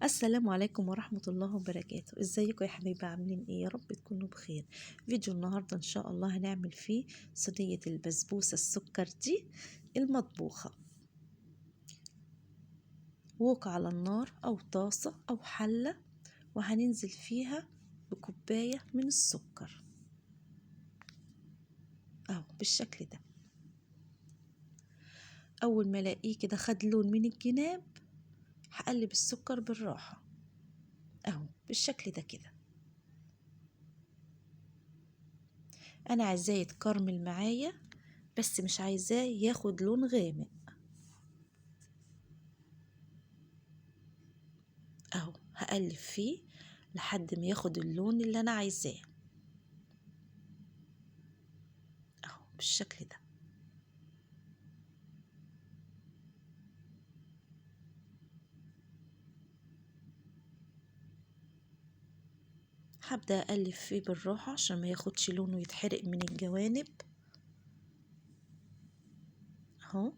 السلام عليكم ورحمة الله وبركاته. ازيكم يا حبايبي؟ عاملين ايه؟ يا رب تكونوا بخير. فيديو النهاردة ان شاء الله هنعمل فيه صينية البسبوسة السكر دي المطبوخة. ووك على النار او طاسة او حلة، وهننزل فيها بكوباية من السكر اهو بالشكل ده. اول ما الاقيه كده خد لون من الجناب هقلب السكر بالراحة اهو بالشكل ده كده. انا عايزاه يتكرمل معايا بس مش عايزاه ياخد لون غامق اهو. هقلب فيه لحد ما ياخد اللون اللي انا عايزاه اهو بالشكل ده. هبدأ اقلب فيه بالراحة عشان ما ياخدش لونه ويتحرق من الجوانب اهو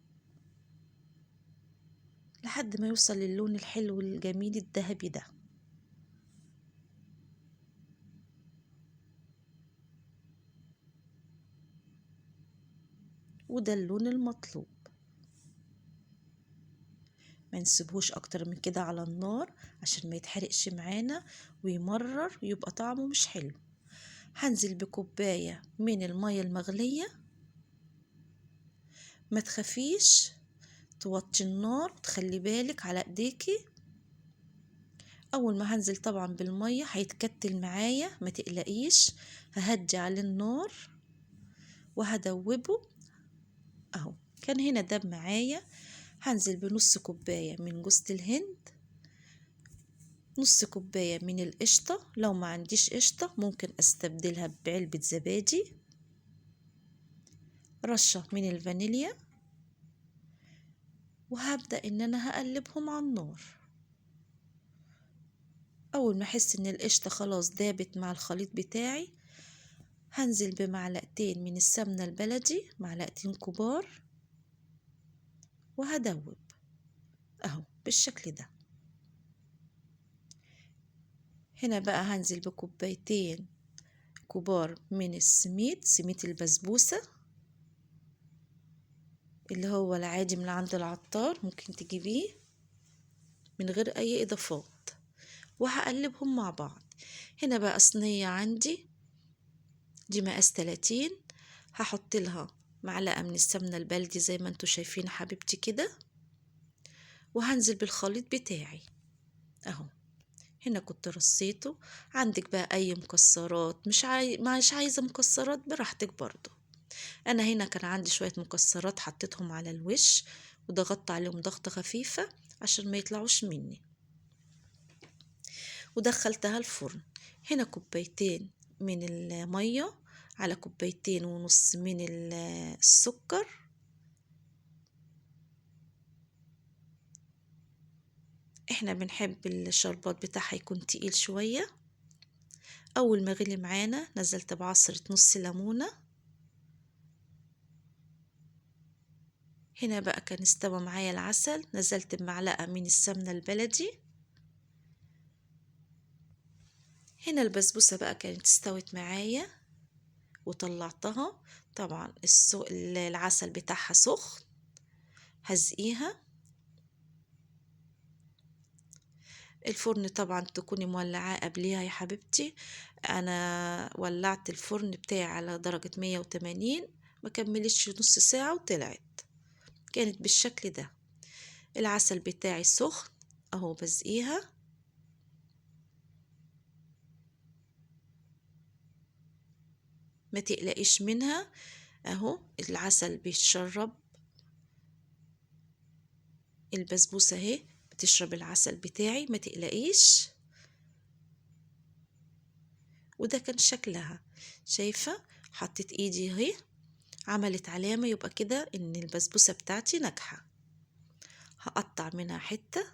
لحد ما يوصل للون الحلو الجميل الذهبي ده. وده اللون المطلوب، ما نسيبهوش اكتر من كده على النار عشان ما يتحرقش معانا ويمرر ويبقى طعمه مش حلو. هنزل بكوباية من المية المغلية، ما تخافيش توطي النار وتخلي بالك على ايديكي. اول ما هنزل طبعا بالمية هيتكتل معايا، ما تقلقيش. ههدي على النار وهدوبه اهو. كان هنا دب معايا. هنزل بنص كوباية من جوز الهند، نص كوباية من القشطة، لو ما عنديش قشطة ممكن استبدلها بعلبة زبادي، رشة من الفانيليا، وهبدأ ان انا هقلبهم على النار. اول ما احس ان القشطة خلاص دابت مع الخليط بتاعي هنزل بمعلقتين من السمنة البلدي، معلقتين كبار، وهدوب اهو بالشكل ده. هنا بقى هنزل بكوبايتين كبار من سميد البسبوسة اللي هو العادي من عند العطار، ممكن تجيبيه من غير اي اضافات، وهقلبهم مع بعض. هنا بقى صينية عندي دي مقاس 30، هحط لها معلقة من السمنة البلدي زي ما انتوا شايفين حبيبتي كده، وهنزل بالخليط بتاعي اهو. هنا كنت رصيته. عندك بقى اي مكسرات مش عايزة مكسرات براحتك برضو. انا هنا كان عندي شوية مكسرات حطيتهم على الوش وضغطت عليهم ضغطة خفيفة عشان ما يطلعوش مني، ودخلتها الفرن. هنا كوبايتين من المية على كوبايتين ونص من السكر. احنا بنحب الشربات بتاعها يكون تقيل شوية. اول ما غلي معانا نزلت بعصرة نص ليمونة. هنا بقى كان استوى معايا العسل، نزلت بمعلقة من السمنة البلدي. هنا البسبوسة بقى كانت استوت معايا وطلعتها. طبعا العسل بتاعها سخن، هزقيها. الفرن طبعا تكوني مولعاه قبليها يا حبيبتي. انا ولعت الفرن بتاعي على درجة 180، ما كملتش نص ساعة وطلعت، كانت بالشكل ده. العسل بتاعي سخن اهو، بزقيها. ما تقلقيش منها اهو، العسل بيتشرب، البسبوسة اهي بتشرب العسل بتاعي، ما تقلقيش. وده كان شكلها، شايفة؟ حطيت ايدي اهي عملت علامة، يبقى كده ان البسبوسة بتاعتي ناجحة. هقطع منها حتة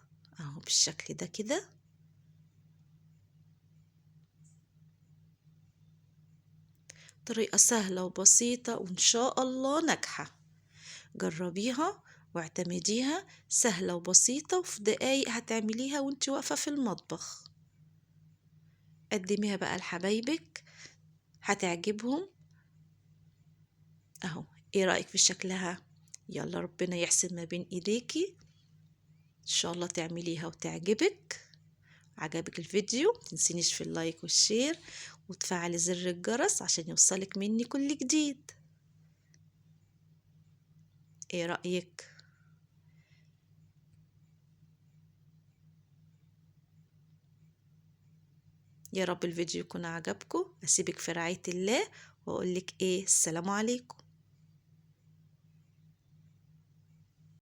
اهو بالشكل ده كده. طريقة سهلة وبسيطة وان شاء الله ناجحة، جربيها واعتمديها، سهلة وبسيطة، وفي دقايق هتعمليها وانت واقفة في المطبخ. قدميها بقى لحبايبك هتعجبهم اهو. ايه رأيك في شكلها؟ يلا ربنا يحسن ما بين ايديكي، ان شاء الله تعمليها وتعجبك. عجبك الفيديو متنسينيش في اللايك والشير وتفعلي زر الجرس عشان يوصلك مني كل جديد. ايه رأيك؟ يا رب الفيديو يكون عجبكم. اسيبك في رعاية الله واقولك ايه، السلام عليكم.